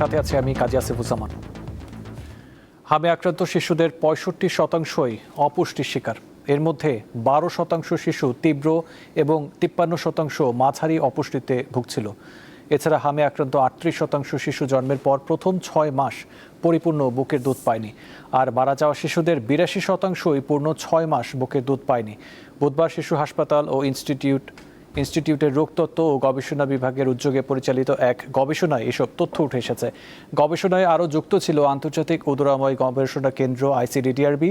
সাথে আছি আমি কাজী আসিফুজ্জামান। হামে আক্রান্ত শিশুদের ৬৫% অপুষ্টির শিকার। এর মধ্যে ১২% শিশু তীব্র এবং ৫৩% মাঝারি অপুষ্টিতে ভুগছিল। এছাড়া হামে আক্রান্ত ৩৮% শিশু জন্মের পর প্রথম ৬ মাস পরিপূর্ণ বুকের দুধ পায়নি, আর মারা যাওয়া শিশুদের ৮২% পূর্ণ ৬ মাস বুকের দুধ পায়নি। বুধবার শিশু হাসপাতাল ও ইনস্টিটিউটের রোগতত্ত্ব ও গবেষণা বিভাগের উদ্যোগে পরিচালিত এক গবেষণায় এসব তথ্য উঠে এসেছে। গবেষণায় আরও যুক্ত ছিল আন্তর্জাতিক উদরাময় গবেষণা কেন্দ্র ICDDRB।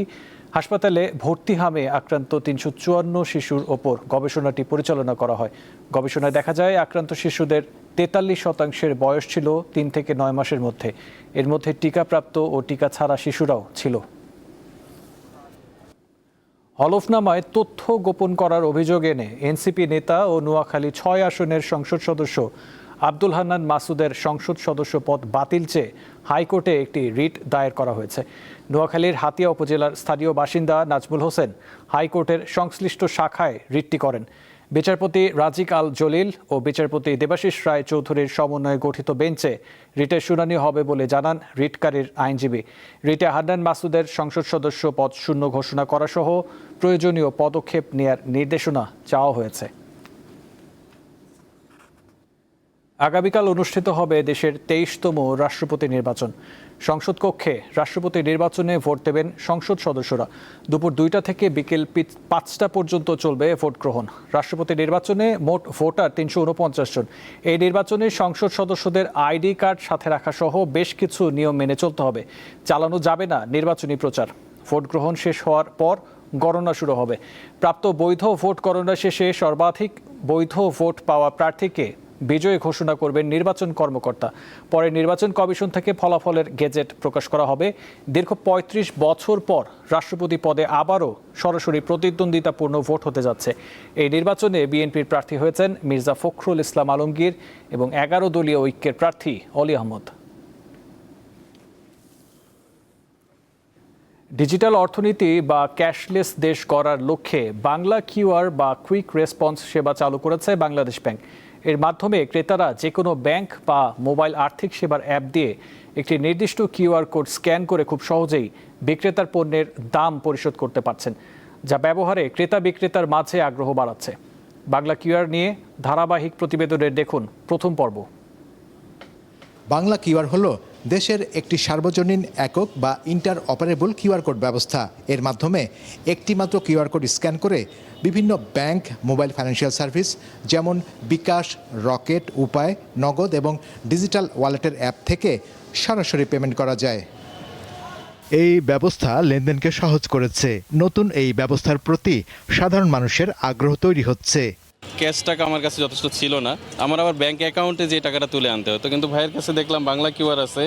হাসপাতালে ভর্তি হামে আক্রান্ত ৩৫৪ শিশুর ওপর গবেষণাটি পরিচালনা করা হয়। গবেষণায় দেখা যায় আক্রান্ত শিশুদের ৪৩% বয়স ছিল ৩ থেকে ৯ মাসের মধ্যে। এর মধ্যে টিকাপ্রাপ্ত ও টিকা ছাড়া শিশুরাও ছিল। হলফনামায় তথ্য গোপন করার অভিযোগ এনে এনসিপি নেতা ও নোয়াখালী ৬ আসনের সংসদ সদস্য আব্দুল হান্নান মাসুদের সংসদ সদস্য পদ বাতিল চেয়ে হাইকোর্টে একটি রিট দায়ের করা হয়েছে। নোয়াখালীর হাতিয়া উপজেলার স্থানীয় বাসিন্দা নাজমুল হোসেন হাইকোর্টের সংশ্লিষ্ট শাখায় রিটটি করেন। বিচারপতি রাজিক আল জলিল ও বিচারপতি দেবাশিস রায় চৌধুরীর সমন্বয়ে গঠিত বেঞ্চে রিটের শুনানি হবে বলে জানান রিটকারীর আইনজীবী। রিটে হান্নান মাসুদের সংসদ সদস্য পদ শূন্য ঘোষণা করা সহ প্রয়োজনীয় পদক্ষেপ নেয়ার নির্দেশনা চাওয়া হয়েছে। আগামীকাল অনুষ্ঠিত হবে দেশের ২৩তম রাষ্ট্রপতি নির্বাচন। সংসদ কক্ষে রাষ্ট্রপতি নির্বাচনে ভোট দেবেন সংসদ সদস্যরা। দুপুর ২টা থেকে বিকেল ৫টা পর্যন্ত চলবে ভোট গ্রহণ। রাষ্ট্রপতি নির্বাচনে মোট ভোটার ৩৪৯ জন। এই নির্বাচনে সংসদ সদস্যদের আইডি কার্ড সাথে রাখা সহ বেশ কিছু নিয়ম মেনে চলতে হবে। চালানো যাবে না নির্বাচনী প্রচার। ভোট গ্রহণ শেষ হওয়ার পর গণনা শুরু হবে। প্রাপ্ত বৈধ ভোট গণনা শেষে সর্বাধিক বৈধ ভোট পাওয়া প্রার্থীকে বিজয়ী ঘোষণা করবেন নির্বাচন কর্মকর্তা। পরে নির্বাচন কমিশন থেকে ফলাফলের গেজেট প্রকাশ করা হবে। দীর্ঘ ৩৫ বছর পর রাষ্ট্রপতি পদে আবারও সরাসরি প্রতিদ্বন্দ্বিতাপূর্ণ ভোট হতে যাচ্ছে। এই নির্বাচনে বিএনপির প্রার্থী হয়েছেন মির্জা ফখরুল ইসলাম আলমগীর এবং ১১ দলীয় ঐক্যের প্রার্থী অলি আহমদ। ডিজিটাল অর্থনীতি বা ক্যাশলেস দেশ গড়ার লক্ষ্যে বাংলা কিউআর বা কুইক রেসপন্স সেবা চালু করেছে বাংলাদেশ ব্যাংক। এর মাধ্যমে ক্রেতারা যে কোনো ব্যাংক বা মোবাইল আর্থিক সেবার অ্যাপ দিয়ে একটি নির্দিষ্ট কিউআর কোড স্ক্যান করে খুব সহজেই বিক্রেতার পণ্যের দাম পরিশোধ করতে পারছেন, যা ব্যবহারে ক্রেতা বিক্রেতার মাঝে আগ্রহ বাড়াচ্ছে। বাংলা কিউআর নিয়ে ধারাবাহিক প্রতিবেদনের দেখুন প্রথম পর্ব। বাংলা কিউআর হলো দেশের একটি সার্বজনীন একক বা ইন্টার অপারেবল কিউআর কোড ব্যবস্থা। এর মাধ্যমে একটি মাত্র কিউআর কোড স্ক্যান করে বিভিন্ন ব্যাংক, মোবাইল ফাইন্যান্সিয়াল সার্ভিস যেমন বিকাশ, রকেট, উপায়, নগদ এবং ডিজিটাল ওয়ালেটের অ্যাপ থেকে সরাসরি পেমেন্ট করা যায়। এই ব্যবস্থা লেনদেনকে সহজ করেছে। নতুন এই ব্যবস্থার প্রতি সাধারণ মানুষের আগ্রহ তৈরি হচ্ছে। ক্যাশ টাকা আমার কাছে যথেষ্ট ছিল না, আমার আবার ব্যাংক অ্যাকাউন্টে যে টাকাটা তুলে আনতে হতো, কিন্তু ভাইয়ের কাছে দেখলাম বাংলা কিউআর আছে,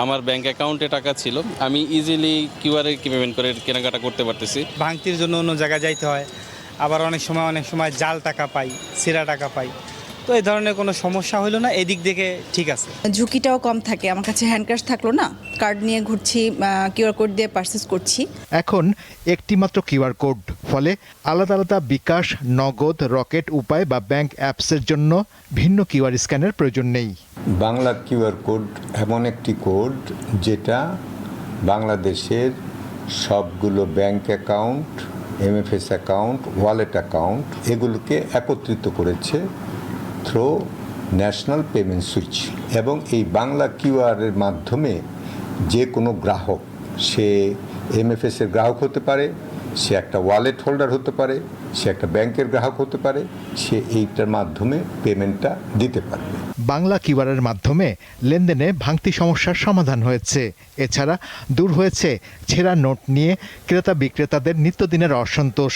আমার ব্যাংক অ্যাকাউন্টে টাকা ছিল, আমি ইজিলি কিউআরে পেমেন্ট করে কেনাকাটা করতে পারতেছি। ভাঙতির জন্য অন্য জায়গায় যাইতে হয়, আবার অনেক সময় জাল টাকা পাই, ছেঁড়া টাকা পাই, তো এই ধরনের কোনো সমস্যা হলো না। এদিক থেকে ঠিক আছে, ঝুঁকিটাও কম থাকে। আমার কাছে হ্যান্ড ক্যাশ থাকলো না, কার্ড নিয়ে ঘুরছি, কিউআর কোড দিয়ে পারচেজ করছি। এখন একটি মাত্র কিউআর কোড, ফলে আলাদা আলাদা বিকাশ, নগদ, রকেট, উপায় বা ব্যাংক অ্যাপসের জন্য ভিন্ন কিউআর স্ক্যানের প্রয়োজন নেই। বাংলা কিউআর কোড এমন একটি কোড যেটা বাংলাদেশের সবগুলো bank account, MFS account, wallet account এগুলোকে একত্রিত করেছে থ্রু ন্যাশনাল পেমেন্ট সুইচ। এবং এই বাংলা কিউআরের মাধ্যমে যে কোনো গ্রাহক, সে এমএফএসের গ্রাহক হতে পারে, সে একটা ওয়ালেট হোল্ডার হতে পারে, সে একটা ব্যাংকের গ্রাহক হতে পারে, সে এইটার মাধ্যমে পেমেন্টটা দিতে পারবে। বাংলা কিউআরের মাধ্যমে লেনদেনে ভাঙতি সমস্যার সমাধান হয়েছে। এছাড়া দূর হয়েছে ছেঁড়া নোট নিয়ে ক্রেতা বিক্রেতাদের নিত্যদিনের অসন্তোষ।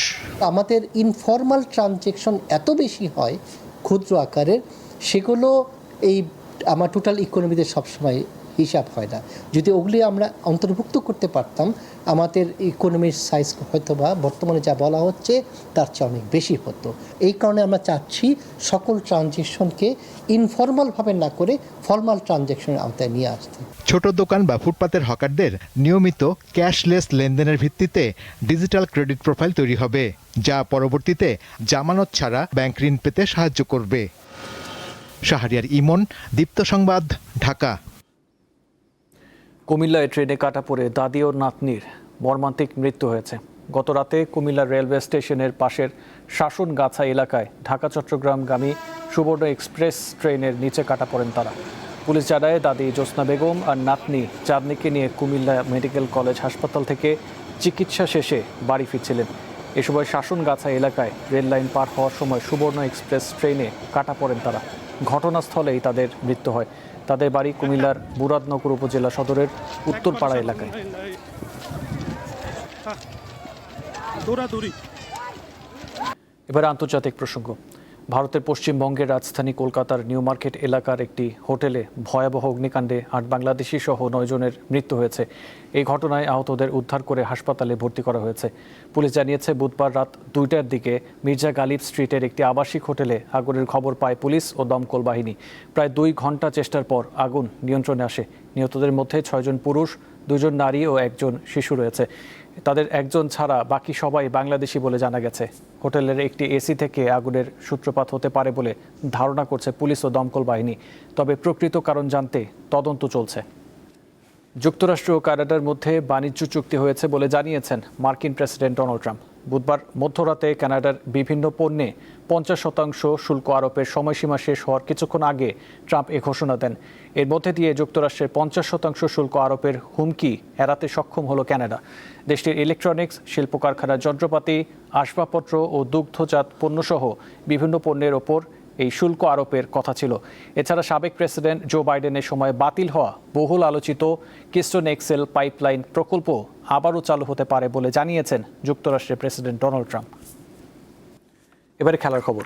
আমাদের ইনফর্মাল ট্রানজ্যাকশন এত বেশি হয় ক্ষুদ্র আকারের, সেগুলো এই আমার টোটাল ইকোনমিতে সবসময় হিসাব হয় না। যদি ওগুলি আমরা অন্তর্ভুক্ত করতে পারতাম, আমাদের ইকোনমির সাইজ হয়তো বা বর্তমানে যা বলা হচ্ছে তার চেয়ে অনেক বেশি হতো। এই কারণে আমরা চাচ্ছি সকল ট্রানজ্যাকশনকে ইনফর্মালভাবে না করে ফর্মাল ট্রানজ্যাকশনের আওতায় নিয়ে আসতে। ছোট দোকান বা ফুটপাতের হকারদের নিয়মিত ক্যাশলেস লেনদেনের ভিত্তিতে ডিজিটাল ক্রেডিট প্রোফাইল তৈরি হবে, যা পরবর্তীতে জামানত ছাড়া ব্যাংক ঋণ পেতে সাহায্য করবে। শাহরিয়ার ইমন, দীপ্ত সংবাদ, ঢাকা। কুমিল্লায় ট্রেনে কাটা পড়ে দাদি ও নাতনির মর্মান্তিক মৃত্যু হয়েছে। গত রাতে কুমিল্লা রেলওয়ে স্টেশনের পাশের শাসনগাছা এলাকায় ঢাকা চট্টগ্রামগামী সুবর্ণ এক্সপ্রেস ট্রেনের নিচে কাটা পড়েন তারা। পুলিশ জানায় দাদি জ্যোৎস্না বেগম আর নাতনি চাঁদনিকে নিয়ে কুমিল্লা মেডিকেল কলেজ হাসপাতাল থেকে চিকিৎসা শেষে বাড়ি ফিরছিলেন। এ সময় শাসনগাছা এলাকায় রেল লাইন পার হওয়ার সময় সুবর্ণ এক্সপ্রেস ট্রেনে কাটা পড়েন তারা। ঘটনাস্থলেই তাদের মৃত্যু হয়। তাদের বাড়ি কুমিল্লার মুরাদনগর উপজেলা সদরের উত্তরপাড়া এলাকায়। এবার আন্তর্জাতিক প্রসঙ্গ। ভারতের পশ্চিমবঙ্গের রাজধানী কলকাতার নিউ মার্কেট এলাকার একটি হোটেলে ভয়াবহ অগ্নিকাণ্ডে ৮ বাংলাদেশি সহ ৯ জনের মৃত্যু হয়েছে। এই ঘটনায় আহতদের উদ্ধার করে হাসপাতালে ভর্তি করা হয়েছে। পুলিশ জানিয়েছে, বুধবার রাত ২টার দিকে মির্জা গালিব স্ট্রিটের একটি আবাসিক হোটেলে আগুনের খবর পায় পুলিশ ও দমকল বাহিনী। প্রায় ২ ঘন্টা চেষ্টার পর আগুন নিয়ন্ত্রণে আসে। নিহতদের মধ্যে ৬ জন পুরুষ, ২ জন নারী ও ১ জন শিশু রয়েছে। তাদের একজন ছাড়া বাকি সবাই বাংলাদেশি বলে জানা গেছে। হোটেলের একটি এসি থেকে আগুনের সূত্রপাত হতে পারে বলে ধারণা করছে পুলিশ ও দমকল বাহিনী। তবে প্রকৃত কারণ জানতে তদন্ত চলছে। যুক্তরাষ্ট্র ও কানাডার মধ্যে বাণিজ্য চুক্তি হয়েছে বলে জানিয়েছেন মার্কিন প্রেসিডেন্ট ডোনাল্ড ট্রাম্প। বুধবার মধ্যরাতে কানাডার বিভিন্ন পণ্যে ৫০% শুল্ক আরোপের সময়সীমা শেষ হওয়ার কিছুক্ষণ আগে ট্রাম্প এ ঘোষণা দেন। এর মধ্যে দিয়ে যুক্তরাষ্ট্রের ৫০% শুল্ক আরোপের হুমকি এড়াতে সক্ষম হলো কানাডা। দেশটির ইলেকট্রনিক্স, শিল্প কারখানার যন্ত্রপাতি, আসবাবপত্র ও দুগ্ধজাত পণ্যসহ বিভিন্ন পণ্যের ওপর এই শুল্ক আরোপের কথা ছিল। এছাড়া সাবেক প্রেসিডেন্ট জো বাইডেনের সময় বাতিল হওয়া বহুল আলোচিত কিস্টোন এক্সেল পাইপলাইন প্রকল্প আবারও চালু হতে পারে বলে জানিয়েছেন যুক্তরাষ্ট্রের প্রেসিডেন্ট ডোনাল্ড ট্রাম্প। এবারে খেলার খবর।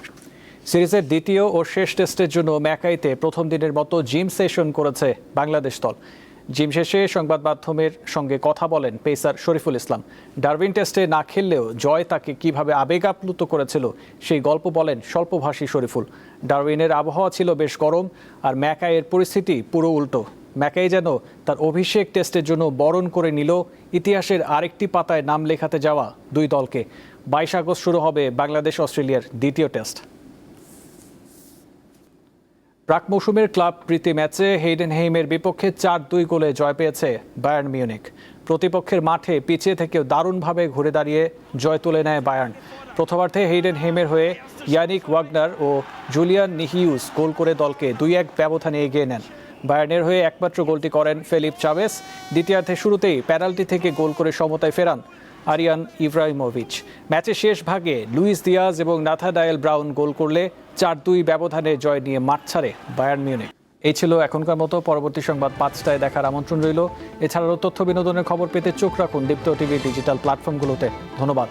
সিরিজের দ্বিতীয় ও শেষ টেস্টের জন্য ম্যাকাইতে প্রথম দিনের মতো জিম সেশন করেছে বাংলাদেশ দল। জিম শেষে সংবাদ মাধ্যমের সঙ্গে কথা বলেন পেসার শরীফুল ইসলাম। ডারউইন টেস্টে না খেললেও জয় তাকে কিভাবে আবেগ আপ্লুত করেছিল সেই গল্প বলেন স্বল্পভাষী শরীফুল। ডারউইনের আবহাওয়া ছিল বেশ গরম, আর ম্যাকাইয়ের পরিস্থিতি পুরো উল্টো। ম্যাকাই যেন তার অভিষেক টেস্টের জন্য বরণ করে নিল ইতিহাসের আরেকটি পাতায় নাম লেখাতে যাওয়া দুই দলকে। ২২ আগস্ট শুরু হবে বাংলাদেশ অস্ট্রেলিয়ার দ্বিতীয় টেস্ট। প্রাক মৌসুমের ক্লাব প্রীতি ম্যাচে হেইডেনহেইমের বিপক্ষে ৪-২ গোলে জয় পেয়েছে বায়ার্ন মিউনিখ। প্রতিপক্ষের মাঠে পিছিয়ে থেকেও দারুণভাবে ঘুরে দাঁড়িয়ে জয় তুলে নেয় বায়ার্ন। প্রথমার্ধে হেইডেনহেইমের হয়ে ইয়ানিক ওয়াগনার ও জুলিয়ান নিহিউস গোল করে দলকে ২-১ ব্যবধানে এগিয়ে নেন। বায়ার্নের হয়ে একমাত্র গোলটি করেন ফেলিপ চাভেস। দ্বিতীয়ার্ধে শুরুতেই পেনাল্টি থেকে গোল করে সমতায় ফেরান আরিয়ান ইব্রাহিমোভিচ। ম্যাচের শেষ ভাগে লুইস দিয়াজ এবং নাথানায়েল ব্রাউন গোল করলে ৪-২ ব্যবধানে জয় নিয়ে মাঠ ছাড়ে বায়ার্ন মিউনিখ। এই ছিল এখনকার মতো। পরবর্তী সংবাদ ৫টায় দেখার আমন্ত্রণ রইল। এছাড়াও তথ্য বিনোদনের খবর পেতে চোখ রাখুন দীপ্ত টিভি ডিজিটাল প্ল্যাটফর্মগুলোতে। ধন্যবাদ।